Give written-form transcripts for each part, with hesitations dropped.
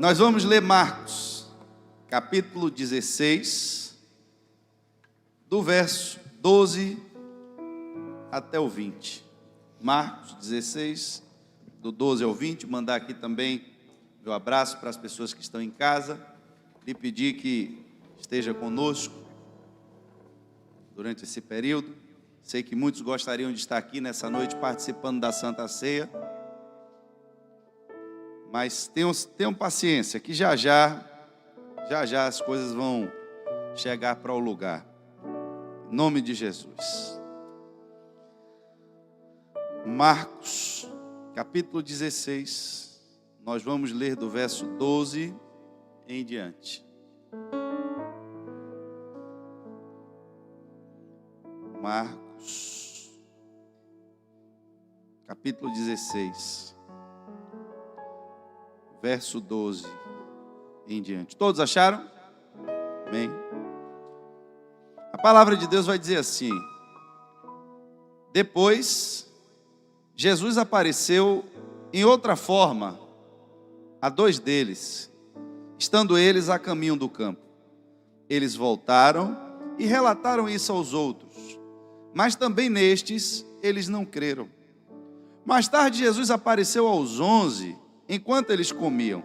Nós vamos ler Marcos, capítulo 16, do verso 12 até o 20. Marcos 16, do 12 ao 20. Mandar aqui também meu abraço para as pessoas que estão em casa. Lhe pedir que esteja conosco durante esse período. Sei que muitos gostariam de estar aqui nessa noite participando da Santa Ceia. Mas tenham paciência, que já as coisas vão chegar para o lugar. Em nome de Jesus. Marcos, capítulo 16. Nós vamos ler do verso 12 em diante. Marcos, capítulo 16. Verso 12 em diante. Todos acharam? Amém. A palavra de Deus vai dizer assim: depois, Jesus apareceu em outra forma a dois deles, estando eles a caminho do campo. Eles voltaram e relataram isso aos outros, mas também nestes eles não creram. Mais tarde, Jesus apareceu aos 11, enquanto eles comiam.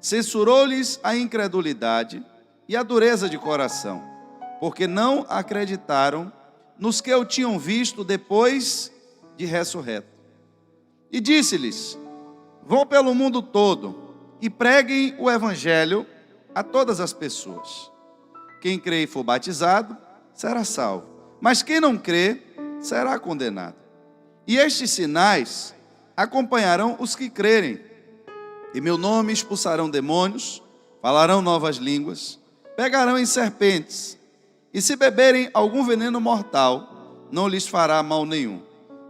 Censurou-lhes a incredulidade e a dureza de coração, porque não acreditaram nos que o tinham visto depois de ressurreto. E disse-lhes: vão pelo mundo todo e preguem o evangelho a todas as pessoas. Quem crê e for batizado será salvo, mas quem não crê será condenado. E estes sinais acompanharão os que crerem. Em meu nome expulsarão demônios, falarão novas línguas, pegarão em serpentes, e se beberem algum veneno mortal, não lhes fará mal nenhum.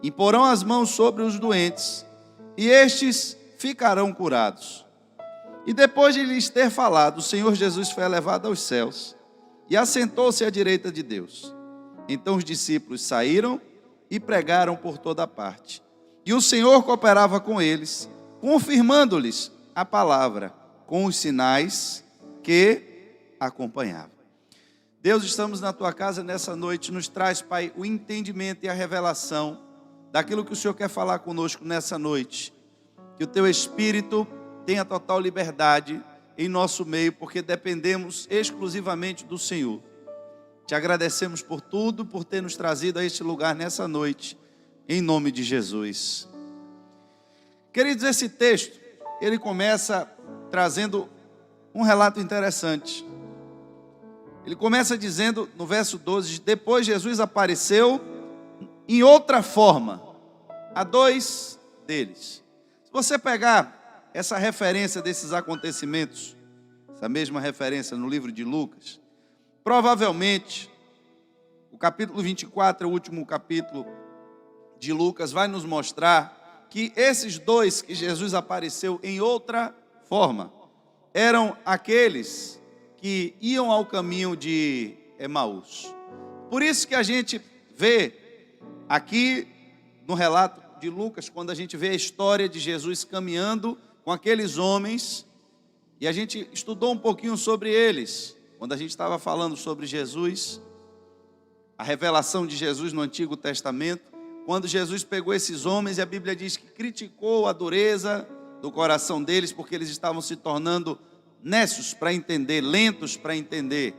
Imporão as mãos sobre os doentes, e estes ficarão curados. E depois de lhes ter falado, o Senhor Jesus foi elevado aos céus, e assentou-se à direita de Deus. Então os discípulos saíram e pregaram por toda parte. E o Senhor cooperava com eles, confirmando-lhes a palavra com os sinais que acompanhavam. Deus, estamos na tua casa nessa noite. Nos traz, Pai, o entendimento e a revelação daquilo que o Senhor quer falar conosco nessa noite. Que o teu Espírito tenha total liberdade em nosso meio, porque dependemos exclusivamente do Senhor. Te agradecemos por tudo, por ter nos trazido a este lugar nessa noite, em nome de Jesus. Queridos, esse texto, ele começa trazendo um relato interessante. Ele começa dizendo, no verso 12, depois Jesus apareceu em outra forma a dois deles. Se você pegar essa referência desses acontecimentos, essa mesma referência no livro de Lucas, provavelmente o capítulo 24, o último capítulo de Lucas, vai nos mostrar que esses dois que Jesus apareceu em outra forma eram aqueles que iam ao caminho de Emaús. Por isso que a gente vê aqui no relato de Lucas, quando a gente vê a história de Jesus caminhando com aqueles homens, e a gente estudou um pouquinho sobre eles, quando a gente estava falando sobre Jesus, a revelação de Jesus no Antigo Testamento. Quando Jesus pegou esses homens, e a Bíblia diz que criticou a dureza do coração deles, porque eles estavam se tornando nécios para entender, lentos para entender.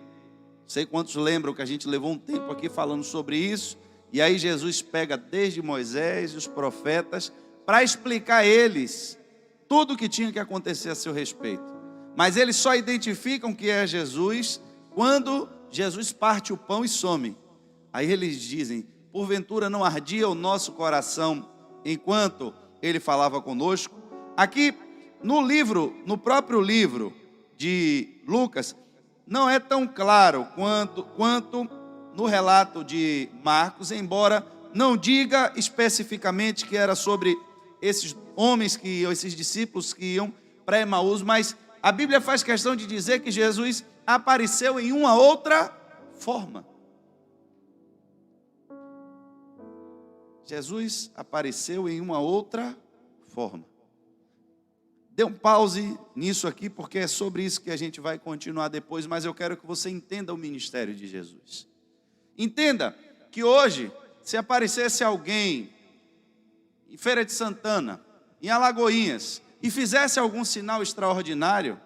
Não sei quantos lembram que a gente levou um tempo aqui falando sobre isso, e aí Jesus pega desde Moisés e os profetas para explicar a eles tudo o que tinha que acontecer a seu respeito. Mas eles só identificam que é Jesus quando Jesus parte o pão e some. Aí eles dizem: porventura não ardia o nosso coração enquanto ele falava conosco? Aqui no próprio livro de Lucas, não é tão claro quanto no relato de Marcos, embora não diga especificamente que era sobre esses homens esses discípulos que iam para Emaús, mas a Bíblia faz questão de dizer que Jesus apareceu em uma outra forma. Jesus apareceu em uma outra forma. Dê um pause nisso aqui, porque é sobre isso que a gente vai continuar depois, mas eu quero que você entenda o ministério de Jesus. Entenda que hoje, se aparecesse alguém em Feira de Santana, em Alagoinhas, e fizesse algum sinal extraordinário,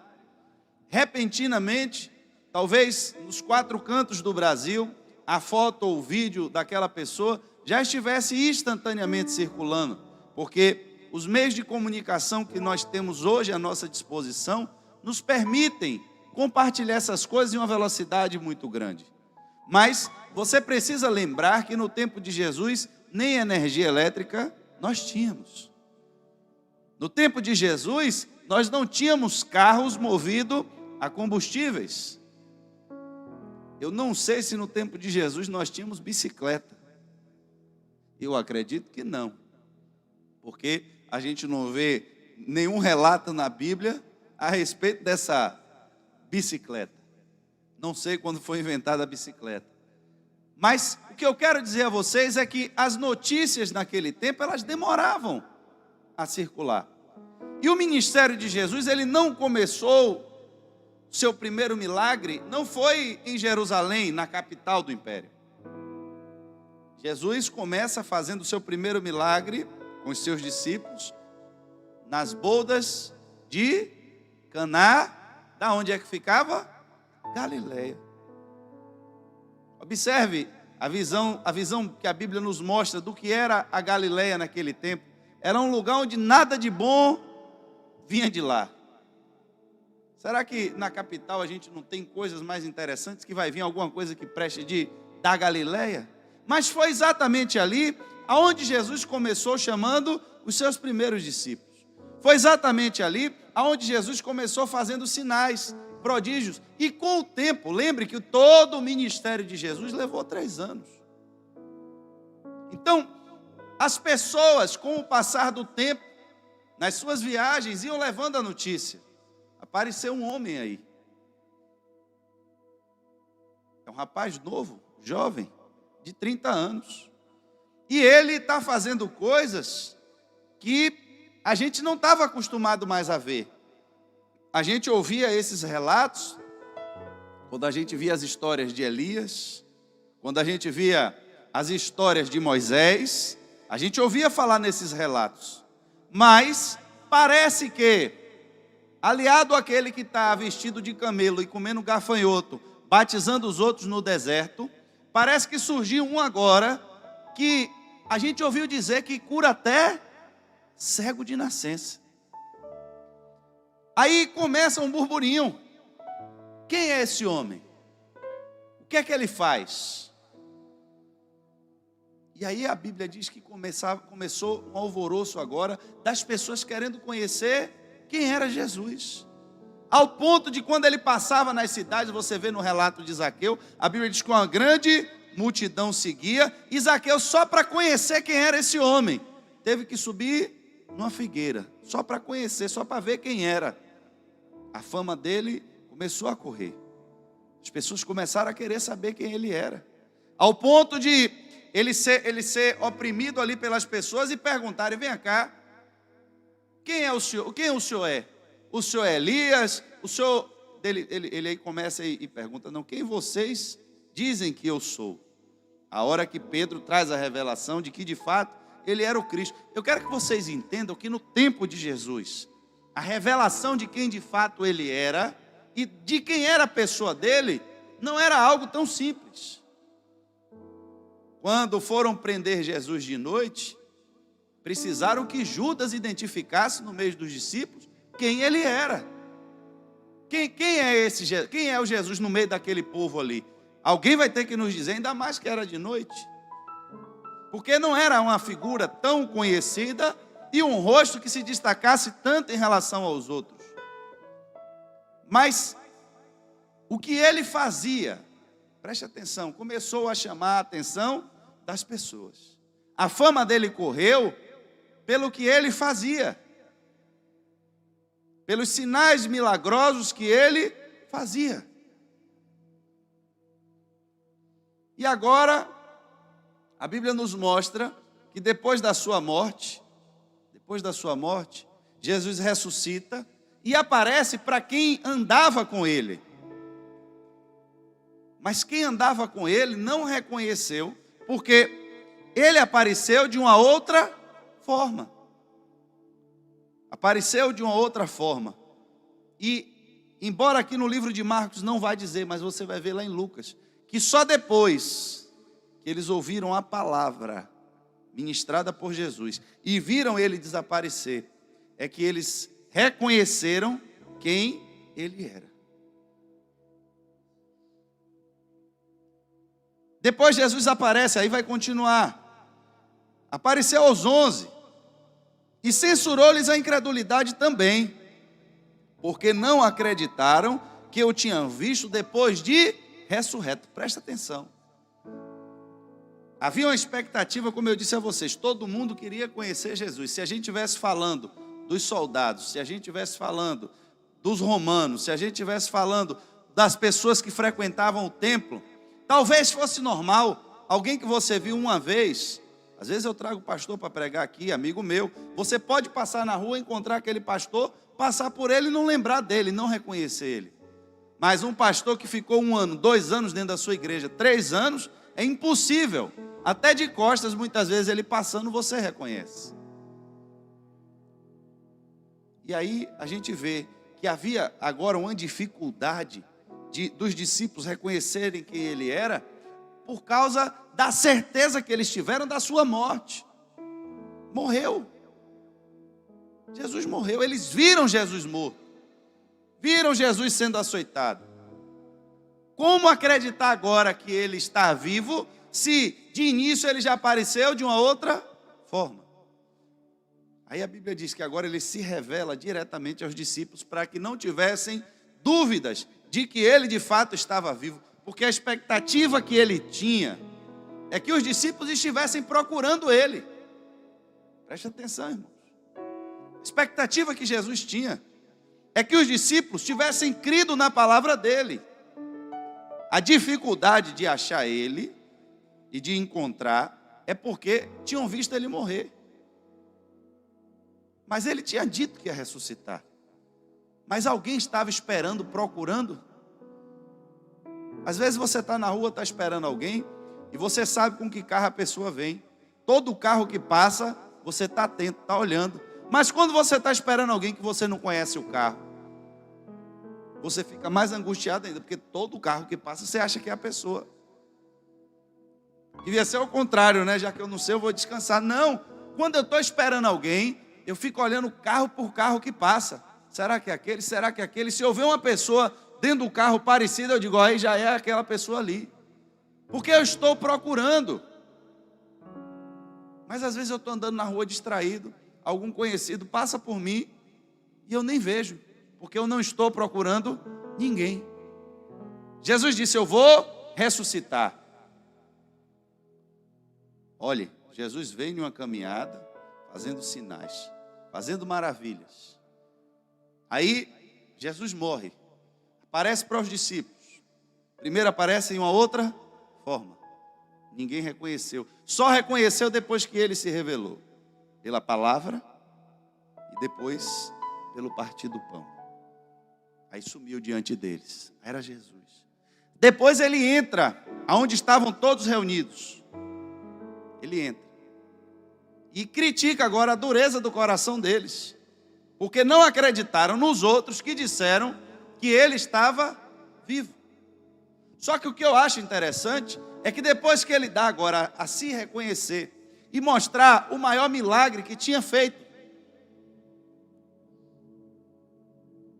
repentinamente, talvez nos 4 cantos do Brasil, a foto ou o vídeo daquela pessoa já estivesse instantaneamente circulando, porque os meios de comunicação que nós temos hoje à nossa disposição nos permitem compartilhar essas coisas em uma velocidade muito grande. Mas você precisa lembrar que no tempo de Jesus, nem energia elétrica nós tínhamos. No tempo de Jesus, nós não tínhamos carros movidos a combustíveis. Eu não sei se no tempo de Jesus nós tínhamos bicicleta. Eu acredito que não. Porque a gente não vê nenhum relato na Bíblia a respeito dessa bicicleta. Não sei quando foi inventada a bicicleta. Mas o que eu quero dizer a vocês é que as notícias naquele tempo, elas demoravam a circular. E o ministério de Jesus, ele não começou, seu primeiro milagre não foi em Jerusalém, na capital do império. Jesus começa fazendo o seu primeiro milagre com os seus discípulos nas bodas de Caná. Da onde é que ficava? Galileia. Observe a visão que a Bíblia nos mostra do que era a Galileia naquele tempo. Era um lugar onde nada de bom vinha de lá. Será que na capital a gente não tem coisas mais interessantes, que vai vir alguma coisa que preste da Galileia? Mas foi exatamente ali aonde Jesus começou chamando os seus primeiros discípulos. Foi exatamente ali aonde Jesus começou fazendo sinais, prodígios. E com o tempo, lembre que todo o ministério de Jesus levou 3 anos. Então, as pessoas, com o passar do tempo, nas suas viagens, iam levando a notícia. Apareceu um homem aí. É um rapaz novo, jovem, de 30 anos. E ele está fazendo coisas que a gente não estava acostumado mais a ver. A gente ouvia esses relatos, quando a gente via as histórias de Elias, quando a gente via as histórias de Moisés, a gente ouvia falar nesses relatos. Mas parece que, aliado àquele que está vestido de camelo e comendo gafanhoto, batizando os outros no deserto, parece que surgiu um agora, que a gente ouviu dizer que cura até cego de nascença. Aí começa um burburinho. Quem é esse homem? O que é que ele faz? E aí a Bíblia diz que começou um alvoroço agora das pessoas querendo conhecer quem era Jesus. Ao ponto de quando ele passava nas cidades, você vê no relato de Zaqueu, a Bíblia diz que uma grande multidão seguia, e Zaqueu, só para conhecer quem era esse homem, teve que subir numa figueira, só para conhecer, só para ver quem era. A fama dele começou a correr. As pessoas começaram a querer saber quem ele era, ao ponto de ele ser oprimido ali pelas pessoas e perguntarem: vem cá, quem é o senhor? Quem o senhor é? O senhor é Elias? O senhor... Ele aí começa e pergunta: não, quem vocês dizem que eu sou? A hora que Pedro traz a revelação de que de fato ele era o Cristo. Eu quero que vocês entendam que no tempo de Jesus, a revelação de quem de fato ele era e de quem era a pessoa dele não era algo tão simples. Quando foram prender Jesus de noite, precisaram que Judas identificasse no meio dos discípulos quem ele era. Quem é esse Jesus? Quem é o Jesus no meio daquele povo ali? Alguém vai ter que nos dizer, ainda mais que era de noite. Porque não era uma figura tão conhecida e um rosto que se destacasse tanto em relação aos outros. Mas o que ele fazia, preste atenção, começou a chamar a atenção das pessoas. A fama dele correu pelo que ele fazia, pelos sinais milagrosos que ele fazia. E agora, a Bíblia nos mostra que depois da sua morte, Jesus ressuscita e aparece para quem andava com ele. Mas quem andava com ele não reconheceu, porque ele apareceu de uma outra forma. Apareceu de uma outra forma. E, embora aqui no livro de Marcos não vai dizer, mas você vai ver lá em Lucas, que só depois que eles ouviram a palavra ministrada por Jesus e viram ele desaparecer, é que eles reconheceram quem ele era. Depois Jesus aparece, aí vai continuar. Apareceu aos 11 e censurou-lhes a incredulidade também, porque não acreditaram que o tinham visto depois de ressurreto. Presta atenção. Havia uma expectativa, como eu disse a vocês, todo mundo queria conhecer Jesus. Se a gente estivesse falando dos soldados, se a gente estivesse falando dos romanos, se a gente estivesse falando das pessoas que frequentavam o templo, talvez fosse normal, alguém que você viu uma vez. Às vezes eu trago pastor para pregar aqui, amigo meu. Você pode passar na rua, encontrar aquele pastor, passar por ele e não lembrar dele, não reconhecer ele. Mas um pastor que ficou 1 ano, 2 anos dentro da sua igreja, 3 anos, é impossível. Até de costas, muitas vezes, ele passando, você reconhece. E aí a gente vê que havia agora uma dificuldade dos discípulos reconhecerem quem ele era, por causa da certeza que eles tiveram da sua morte. Morreu. Jesus morreu. Eles viram Jesus morto. Viram Jesus sendo açoitado. Como acreditar agora que ele está vivo, se de início ele já apareceu de uma outra forma? Aí a Bíblia diz que agora ele se revela diretamente aos discípulos para que não tivessem dúvidas de que ele de fato estava vivo, porque a expectativa que ele tinha é que os discípulos estivessem procurando ele. Preste atenção, irmãos. A expectativa que Jesus tinha é que os discípulos tivessem crido na palavra dele. A dificuldade de achar ele e de encontrar é porque tinham visto ele morrer. Mas ele tinha dito que ia ressuscitar. Mas alguém estava esperando, procurando. Às vezes você está na rua, está esperando alguém, e você sabe com que carro a pessoa vem. Todo carro que passa, você está atento, está olhando. Mas quando você está esperando alguém que você não conhece o carro, você fica mais angustiado ainda, porque todo carro que passa, você acha que é a pessoa. Devia ser o contrário, né? Já que eu não sei, eu vou descansar. Não, quando eu estou esperando alguém, eu fico olhando carro por carro que passa. Será que é aquele? Será que é aquele? Se eu ver uma pessoa dentro do carro parecida, eu digo, aí já é aquela pessoa ali. Porque eu estou procurando. Mas às vezes eu estou andando na rua distraído, algum conhecido passa por mim e eu nem vejo, porque eu não estou procurando ninguém. Jesus disse, eu vou ressuscitar. Olhe, Jesus veio em uma caminhada, fazendo sinais, fazendo maravilhas. Aí, Jesus morre, aparece para os discípulos. Primeiro aparece em uma outra forma. Ninguém reconheceu. Só reconheceu depois que ele se revelou. Pela palavra e depois pelo partir do pão. Aí sumiu diante deles. Era Jesus. Depois ele entra, aonde estavam todos reunidos. Ele entra. E critica agora a dureza do coração deles. Porque não acreditaram nos outros que disseram que ele estava vivo. Só que o que eu acho interessante é que depois que ele dá agora a se reconhecer e mostrar o maior milagre que tinha feito,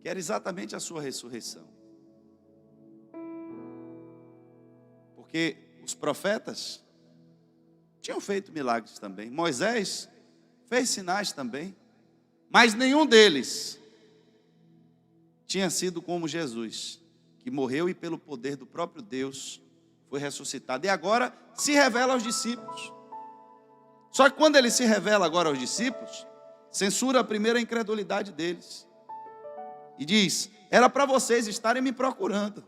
que era exatamente a sua ressurreição. Porque os profetas tinham feito milagres também. Moisés fez sinais também. Mas nenhum deles tinha sido como Jesus, que morreu e pelo poder do próprio Deus foi ressuscitado. E agora se revela aos discípulos. Só que quando ele se revela agora aos discípulos, censura a primeira incredulidade deles. E diz, era para vocês estarem me procurando.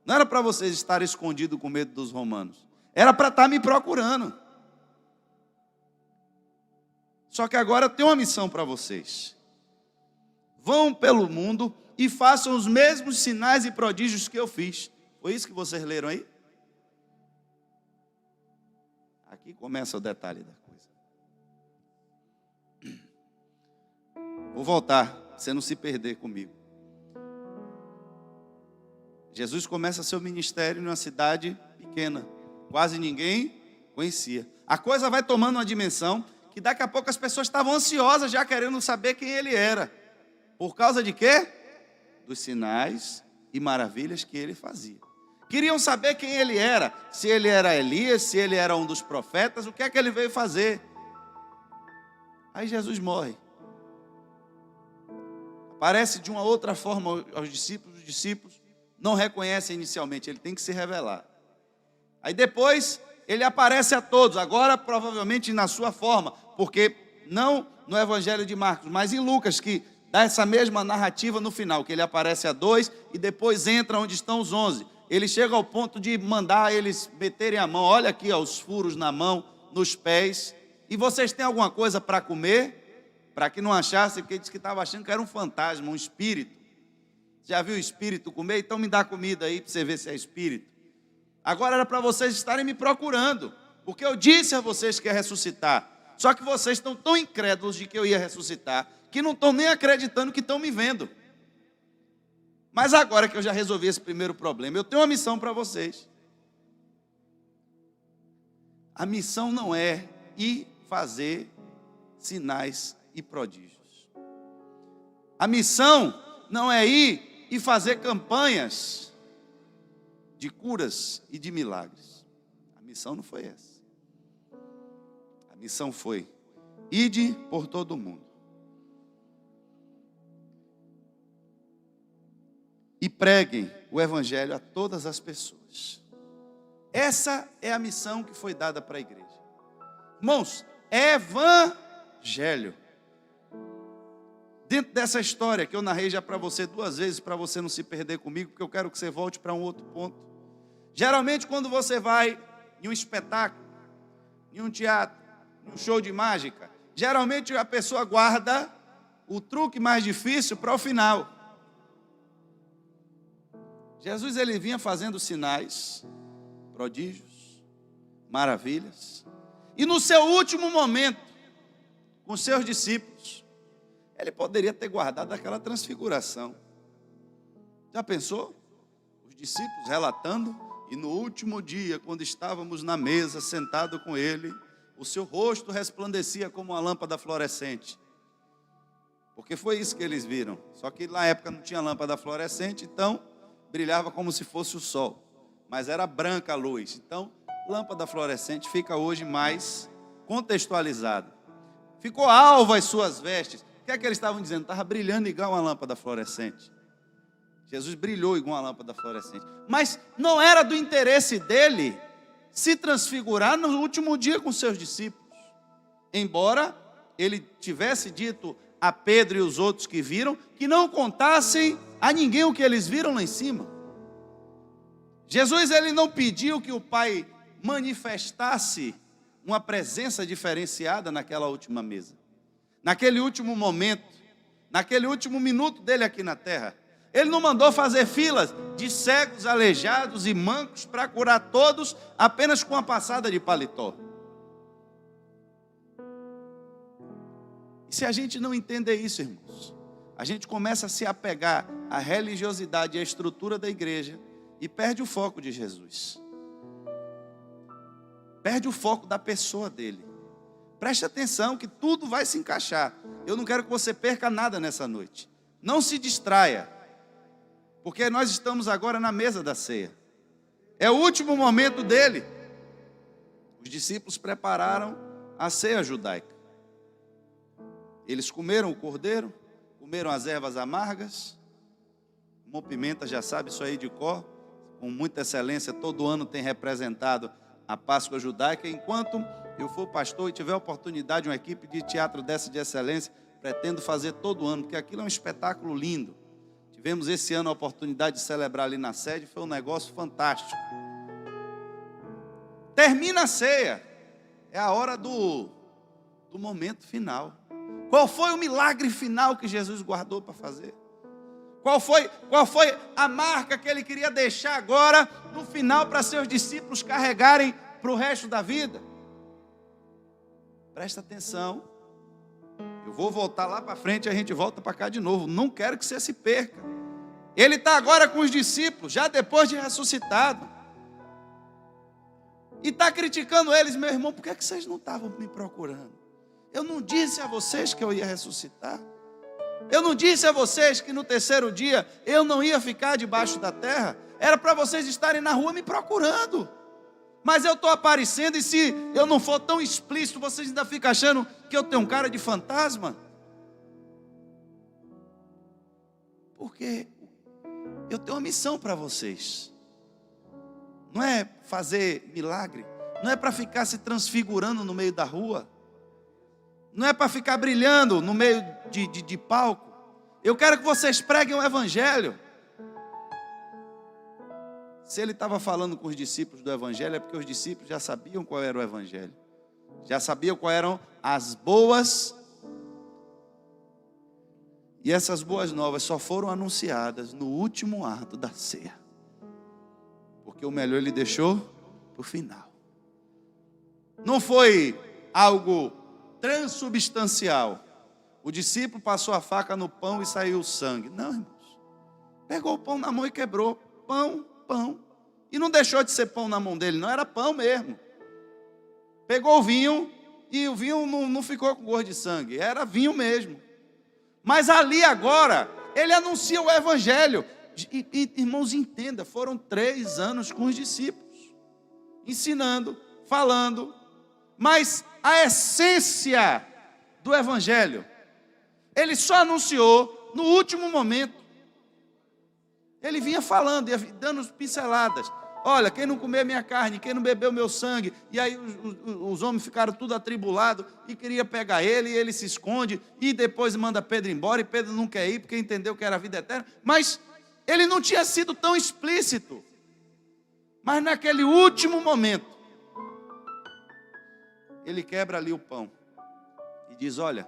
Não era para vocês estarem escondidos com medo dos romanos. Era para estar me procurando. Só que agora tem uma missão para vocês. vão pelo mundo e façam os mesmos sinais e prodígios que eu fiz. Foi isso que vocês leram aí? Aqui começa o detalhe da coisa. Vou voltar, para você não se perder comigo. Jesus começa seu ministério numa cidade pequena. Quase ninguém conhecia. A coisa vai tomando uma dimensão que daqui a pouco as pessoas estavam ansiosas já querendo saber quem ele era. Por causa de quê? Dos sinais e maravilhas que ele fazia. Queriam saber quem ele era. Se ele era Elias, se ele era um dos profetas, o que é que ele veio fazer. Aí Jesus morre. Aparece de uma outra forma aos discípulos. Os discípulos não reconhecem inicialmente, ele tem que se revelar. Aí depois ele aparece a todos, agora provavelmente na sua forma, porque não no Evangelho de Marcos, mas em Lucas, que dá essa mesma narrativa no final, que ele aparece a 2 e depois entra onde estão os 11. Ele chega ao ponto de mandar eles meterem a mão, olha aqui, ó, os furos na mão, nos pés, e vocês têm alguma coisa para comer? Para que não achassem, porque disse que estava achando que era um fantasma, um espírito. Já viu o espírito comer? Então me dá comida aí para você ver se é espírito. Agora era para vocês estarem me procurando, porque eu disse a vocês que ia ressuscitar. Só que vocês estão tão incrédulos de que eu ia ressuscitar, que não estão nem acreditando que estão me vendo. Mas agora que eu já resolvi esse primeiro problema, eu tenho uma missão para vocês. A missão não é ir fazer sinais e prodígios. A missão não é ir e fazer campanhas de curas e de milagres. A missão não foi essa. A missão foi: ide por todo o mundo e preguem o evangelho a todas as pessoas. Essa é a missão que foi dada para a igreja. Irmãos, evangelho. Dentro dessa história que eu narrei já para você 2 vezes, para você não se perder comigo, porque eu quero que você volte para um outro ponto. Geralmente quando você vai em um espetáculo, em um teatro, em um show de mágica, geralmente a pessoa guarda o truque mais difícil para o final. Jesus, ele vinha fazendo sinais, prodígios, maravilhas, e no seu último momento, com seus discípulos, ele poderia ter guardado aquela transfiguração. Já pensou? Os discípulos relatando, e no último dia, quando estávamos na mesa, sentado com ele, o seu rosto resplandecia como uma lâmpada fluorescente. Porque foi isso que eles viram. Só que na época não tinha lâmpada fluorescente, então brilhava como se fosse o sol. Mas era branca a luz. Então, lâmpada fluorescente fica hoje mais contextualizada. Ficou alva as suas vestes. O que é que eles estavam dizendo? Estava brilhando igual uma lâmpada fluorescente. Jesus brilhou igual uma lâmpada fluorescente. Mas não era do interesse dele se transfigurar no último dia com seus discípulos. Embora ele tivesse dito a Pedro e os outros que viram, que não contassem a ninguém o que eles viram lá em cima. Jesus, ele não pediu que o Pai manifestasse uma presença diferenciada naquela última mesa. Naquele último momento, naquele último minuto dele aqui na terra. Ele não mandou fazer filas de cegos, aleijados e mancos para curar todos apenas com uma passada de paletó. E se a gente não entender isso, irmãos, a gente começa a se apegar à religiosidade e à estrutura da igreja e perde o foco de Jesus. Perde o foco da pessoa dele. Preste atenção que tudo vai se encaixar. Eu não quero que você perca nada nessa noite. Não se distraia. Porque nós estamos agora na mesa da ceia. É o último momento dele. Os discípulos prepararam a ceia judaica. Eles comeram o cordeiro, comeram as ervas amargas. Irmão Pimenta já sabe isso aí de cor. Com muita excelência, todo ano tem representado a Páscoa judaica. Enquanto eu for pastor e tiver a oportunidade, uma equipe de teatro dessa de excelência, pretendo fazer todo ano, porque aquilo é um espetáculo lindo. Tivemos esse ano a oportunidade de celebrar ali na sede, foi um negócio fantástico. Termina a ceia, é a hora do momento final. Qual foi o milagre final que Jesus guardou para fazer? Qual foi a marca que ele queria deixar agora, no final, para seus discípulos carregarem para o resto da vida? Presta atenção. Eu vou voltar lá para frente e a gente volta para cá de novo. Não quero que você se perca. Ele está agora com os discípulos, já depois de ressuscitado. E está criticando eles: meu irmão, por que vocês não estavam me procurando? Eu não disse a vocês que eu ia ressuscitar? Eu não disse a vocês que no terceiro dia eu não ia ficar debaixo da terra? Era para vocês estarem na rua me procurando. Mas eu estou aparecendo, e se eu não for tão explícito, vocês ainda ficam achando que eu tenho um cara de fantasma? Porque eu tenho uma missão para vocês. Não é fazer milagre, não é para ficar se transfigurando no meio da rua, não é para ficar brilhando no meio de palco. Eu quero que vocês preguem o evangelho. Se ele estava falando com os discípulos do evangelho, é porque os discípulos já sabiam qual era o evangelho, já sabiam quais eram as boas, e essas boas novas só foram anunciadas no último ato da ceia, porque o melhor ele deixou para o final. Não foi algo transubstancial. O discípulo passou a faca no pão e saiu o sangue. Não, irmãos. Pegou o pão na mão e quebrou. Pão. E não deixou de ser pão na mão dele, não, era pão mesmo. Pegou o vinho, e o vinho não ficou com gosto de sangue, era vinho mesmo. Mas ali agora, ele anuncia o evangelho. E irmãos, entenda, foram 3 anos com os discípulos, ensinando, falando. Mas a essência do evangelho, ele só anunciou no último momento. Ele vinha falando, ia dando pinceladas. Olha, quem não comer minha carne, quem não beber o meu sangue. E aí os homens ficaram tudo atribulados e queria pegar ele, e ele se esconde. E depois manda Pedro embora, e Pedro não quer ir porque entendeu que era a vida eterna. Mas ele não tinha sido tão explícito. Mas naquele último momento, ele quebra ali o pão e diz: olha,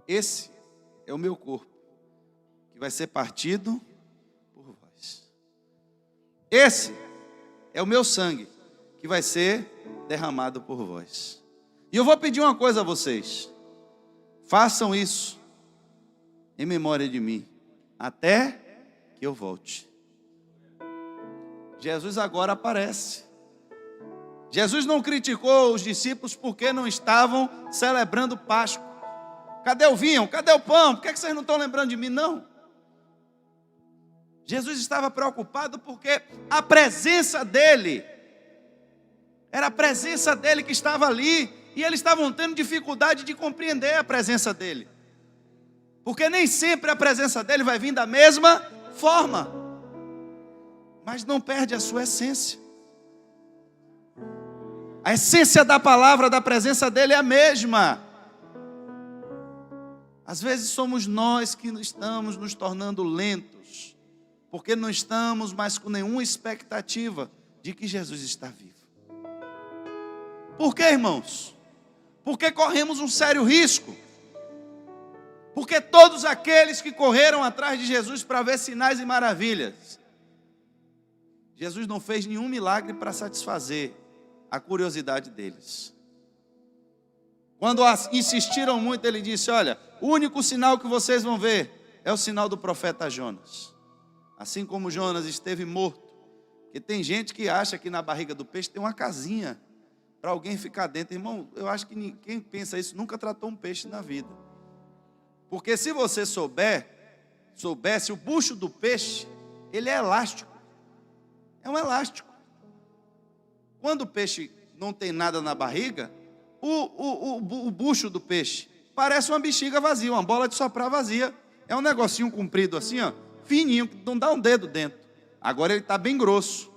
esse é o meu corpo, que vai ser partido por vós. Esse é o meu sangue, que vai ser derramado por vós. E eu vou pedir uma coisa a vocês: façam isso em memória de mim, até que eu volte. Jesus agora aparece. Jesus não criticou os discípulos porque não estavam celebrando Páscoa. Cadê o vinho? Cadê o pão? Por que vocês não estão lembrando de mim? Não. Jesus estava preocupado porque a presença dele, era a presença dele que estava ali, e eles estavam tendo dificuldade de compreender a presença dele. Porque nem sempre a presença dele vai vir da mesma forma, mas não perde a sua essência. A essência da palavra, da presença dele é a mesma. Às vezes somos nós que estamos nos tornando lentos, porque não estamos mais com nenhuma expectativa de que Jesus está vivo. Por quê, irmãos? Porque corremos um sério risco. Porque todos aqueles que correram atrás de Jesus para ver sinais e maravilhas, Jesus não fez nenhum milagre para satisfazer a curiosidade deles. Quando insistiram muito, ele disse: olha, o único sinal que vocês vão ver é o sinal do profeta Jonas. Assim como Jonas esteve morto, porque tem gente que acha que na barriga do peixe tem uma casinha para alguém ficar dentro. Irmão, eu acho que quem pensa isso nunca tratou um peixe na vida. Porque se você soubesse, o bucho do peixe, ele é elástico. É um elástico. Quando o peixe não tem nada na barriga, o bucho do peixe parece uma bexiga vazia, uma bola de soprar vazia. É um negocinho comprido assim, ó, fininho, que não dá um dedo dentro. Agora ele está bem grosso.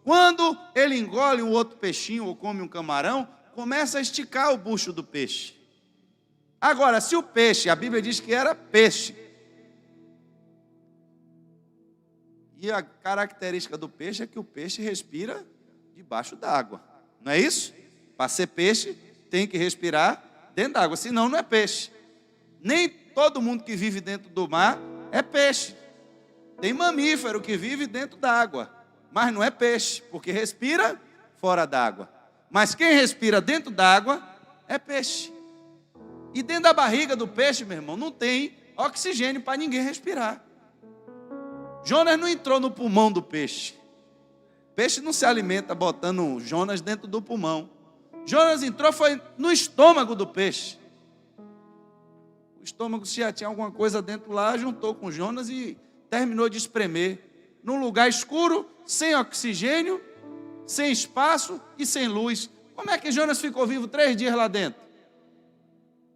Quando ele engole um outro peixinho ou come um camarão, começa a esticar o bucho do peixe. Agora, se o peixe, a Bíblia diz que era peixe, e a característica do peixe é que o peixe respira debaixo d'água, não é isso? Para ser peixe, tem que respirar dentro d'água, senão não é peixe. Nem todo mundo que vive dentro do mar é peixe. Tem mamífero que vive dentro da água, mas não é peixe, porque respira fora d'água. Mas quem respira dentro d'água é peixe. E dentro da barriga do peixe, meu irmão, não tem oxigênio para ninguém respirar. Jonas não entrou no pulmão do peixe. Peixe não se alimenta botando Jonas dentro do pulmão. Jonas entrou, foi no estômago do peixe. O estômago, se já tinha alguma coisa dentro lá, juntou com Jonas e terminou de espremer. Num lugar escuro, sem oxigênio, sem espaço e sem luz. Como é que Jonas ficou vivo 3 dias lá dentro?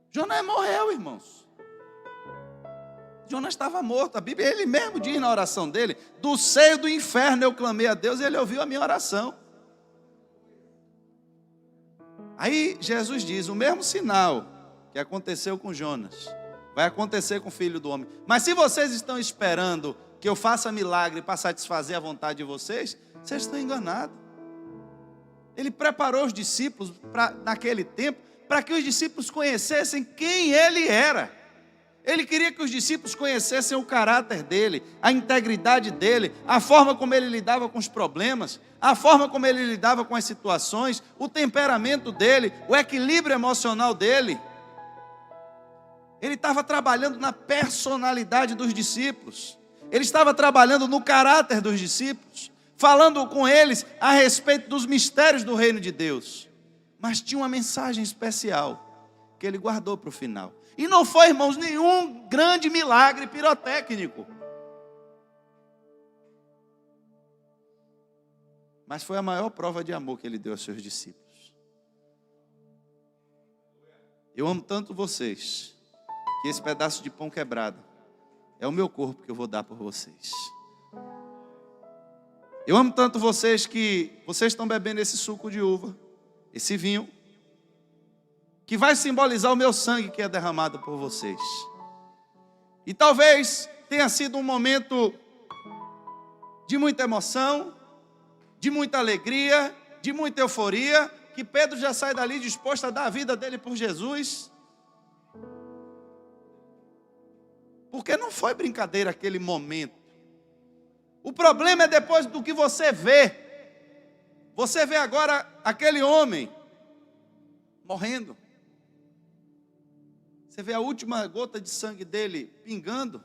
Jonas morreu, irmãos. Jonas estava morto. A Bíblia, ele mesmo diz na oração dele: do seio do inferno eu clamei a Deus e ele ouviu a minha oração. Aí Jesus diz: o mesmo sinal que aconteceu com Jonas vai acontecer com o Filho do Homem. Mas se vocês estão esperando que eu faça milagre para satisfazer a vontade de vocês, vocês estão enganados. Ele preparou os discípulos naquele tempo para que os discípulos conhecessem quem ele era. Ele queria que os discípulos conhecessem o caráter dele, a integridade dele, a forma como ele lidava com os problemas, a forma como ele lidava com as situações, o temperamento dele, o equilíbrio emocional dele. Ele estava trabalhando na personalidade dos discípulos. Ele estava trabalhando no caráter dos discípulos, falando com eles a respeito dos mistérios do reino de Deus. Mas tinha uma mensagem especial que ele guardou para o final. E não foi, irmãos, nenhum grande milagre pirotécnico. Mas foi a maior prova de amor que ele deu aos seus discípulos. Eu amo tanto vocês, que esse pedaço de pão quebrado é o meu corpo que eu vou dar por vocês. Eu amo tanto vocês que vocês estão bebendo esse suco de uva, esse vinho, que vai simbolizar o meu sangue que é derramado por vocês. E talvez tenha sido um momento de muita emoção, de muita alegria, de muita euforia, que Pedro já sai dali disposto a dar a vida dele por Jesus. Porque não foi brincadeira aquele momento. O problema é depois do que você vê. Você vê agora aquele homem morrendo. Você vê a última gota de sangue dele pingando.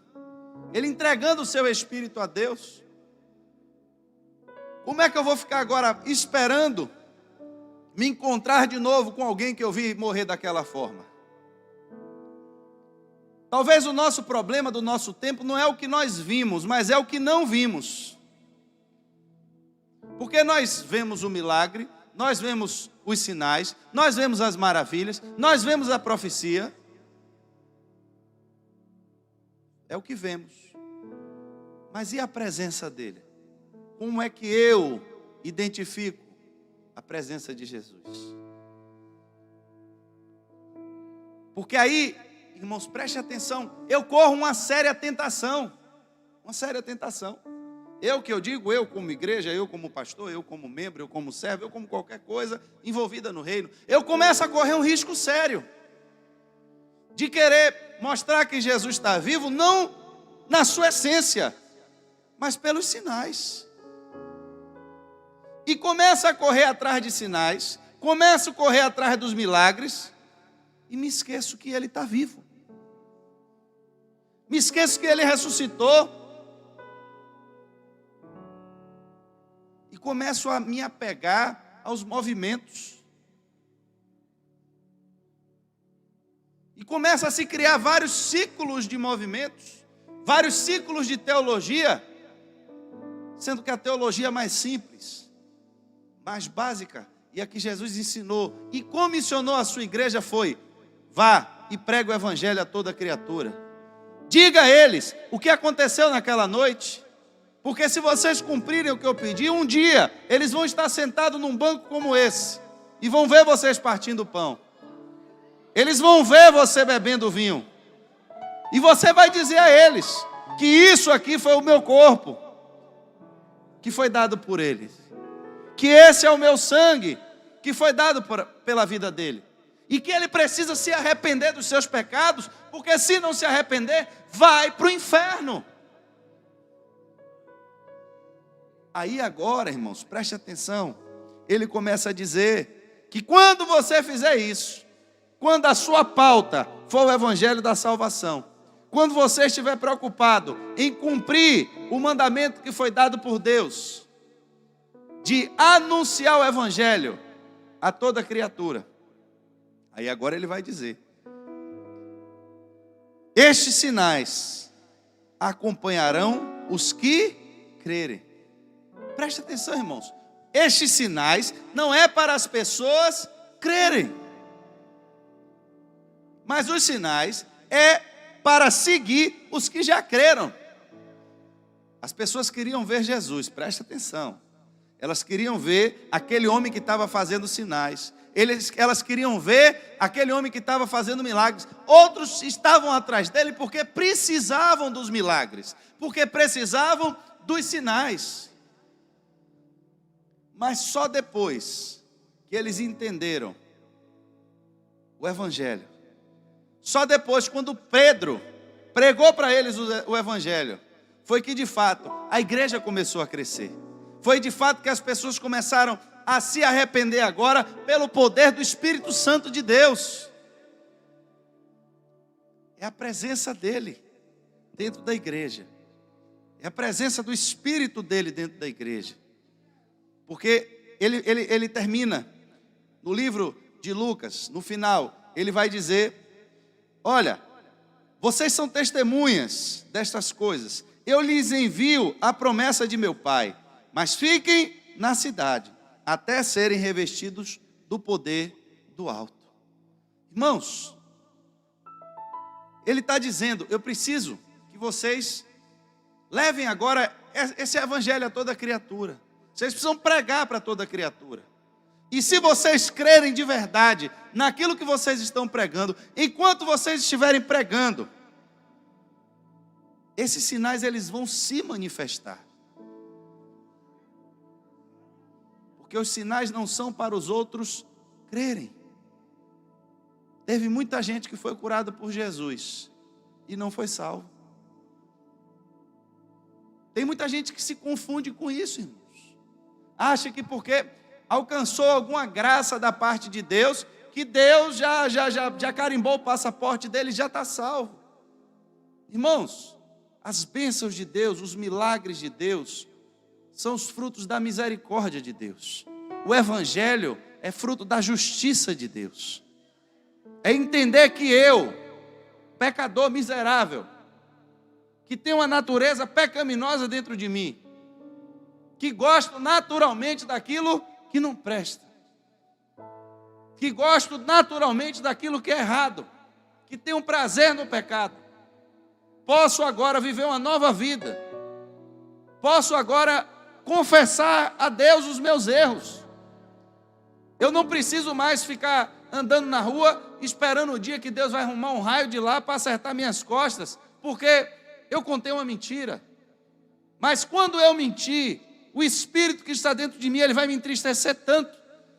Ele entregando o seu espírito a Deus. Como é que eu vou ficar agora esperando me encontrar de novo com alguém que eu vi morrer daquela forma? Talvez o nosso problema do nosso tempo não é o que nós vimos, mas é o que não vimos. Porque nós vemos o milagre, nós vemos os sinais, nós vemos as maravilhas, nós vemos a profecia. É o que vemos. Mas e a presença dele? Como é que eu identifico a presença de Jesus? Porque aí, irmãos, preste atenção, eu corro uma séria tentação. Uma séria tentação. Eu como igreja, eu como pastor, eu como membro, eu como servo, eu como qualquer coisa envolvida no reino, eu começo a correr um risco sério de querer mostrar que Jesus está vivo, não na sua essência, mas pelos sinais. E começa a correr atrás de sinais, começo a correr atrás dos milagres, e me esqueço que ele está vivo. Me esqueço que ele ressuscitou. E começo a me apegar aos movimentos. E começa a se criar vários ciclos de movimentos, vários ciclos de teologia, sendo que a teologia mais simples, mais básica, e a que Jesus ensinou e comissionou a sua igreja foi: vá e pregue o evangelho a toda criatura. Diga a eles o que aconteceu naquela noite, porque se vocês cumprirem o que eu pedi, um dia eles vão estar sentados num banco como esse e vão ver vocês partindo o pão. Eles vão ver você bebendo vinho. E você vai dizer a eles que isso aqui foi o meu corpo, que foi dado por eles. Que esse é o meu sangue, que foi dado pela vida dele. e que ele precisa se arrepender dos seus pecados, porque se não se arrepender, vai para o inferno. Aí agora, irmãos, preste atenção, ele começa a dizer que quando você fizer isso, quando a sua pauta for o evangelho da salvação, quando você estiver preocupado em cumprir o mandamento que foi dado por Deus, de anunciar o evangelho a toda criatura, aí agora ele vai dizer: estes sinais acompanharão os que crerem. Preste atenção, irmãos. Estes sinais não é para as pessoas crerem, mas os sinais é para seguir os que já creram. As pessoas queriam ver Jesus, preste atenção. Elas queriam ver aquele homem que estava fazendo sinais. Elas queriam ver aquele homem que estava fazendo milagres. Outros estavam atrás dele porque precisavam dos milagres, porque precisavam dos sinais. Mas só depois que eles entenderam o evangelho, só depois, quando Pedro pregou para eles o evangelho, foi que de fato a igreja começou a crescer. Foi de fato que as pessoas começaram a se arrepender agora pelo poder do Espírito Santo de Deus. É a presença dele dentro da igreja. É a presença do Espírito dele dentro da igreja. Porque ele termina no livro de Lucas, no final, ele vai dizer: olha, vocês são testemunhas destas coisas. Eu lhes envio a promessa de meu Pai, mas fiquem na cidade, até serem revestidos do poder do alto. Irmãos, ele está dizendo: eu preciso que vocês levem agora esse evangelho a toda criatura. Vocês precisam pregar para toda criatura. E se vocês crerem de verdade naquilo que vocês estão pregando, enquanto vocês estiverem pregando, esses sinais eles vão se manifestar. Porque os sinais não são para os outros crerem. Teve muita gente que foi curada por Jesus e não foi salvo. Tem muita gente que se confunde com isso, irmãos. Acha que porque alcançou alguma graça da parte de Deus, que Deus já carimbou o passaporte dele, já está salvo. Irmãos, as bênçãos de Deus, os milagres de Deus, são os frutos da misericórdia de Deus. O evangelho é fruto da justiça de Deus. É entender que eu, pecador miserável, que tenho uma natureza pecaminosa dentro de mim, que gosto naturalmente daquilo que não presta, que gosto naturalmente daquilo que é errado, que tenho prazer no pecado, posso agora viver uma nova vida, posso agora confessar a Deus os meus erros. Eu não preciso mais ficar andando na rua esperando o dia que Deus vai arrumar um raio de lá para acertar minhas costas, porque eu contei uma mentira. Mas quando eu mentir, o Espírito que está dentro de mim, ele vai me entristecer tanto,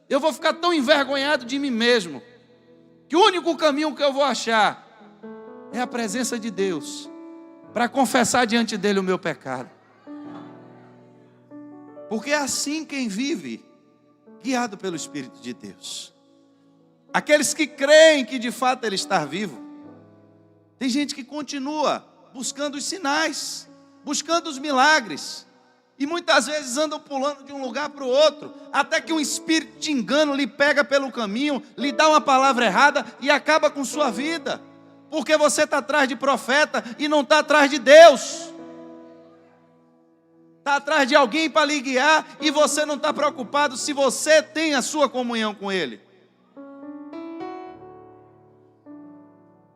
eu vou ficar tão envergonhado de mim mesmo, que o único caminho que eu vou achar é a presença de Deus, para confessar diante dele o meu pecado. Porque é assim quem vive, guiado pelo Espírito de Deus. Aqueles que creem que de fato ele está vivo. Tem gente que continua buscando os sinais, buscando os milagres, e muitas vezes andam pulando de um lugar para o outro, até que um espírito de engano lhe pega pelo caminho, lhe dá uma palavra errada e acaba com sua vida, porque você está atrás de profeta e não está atrás de Deus, está atrás de alguém para lhe guiar, e você não está preocupado se você tem a sua comunhão com Ele.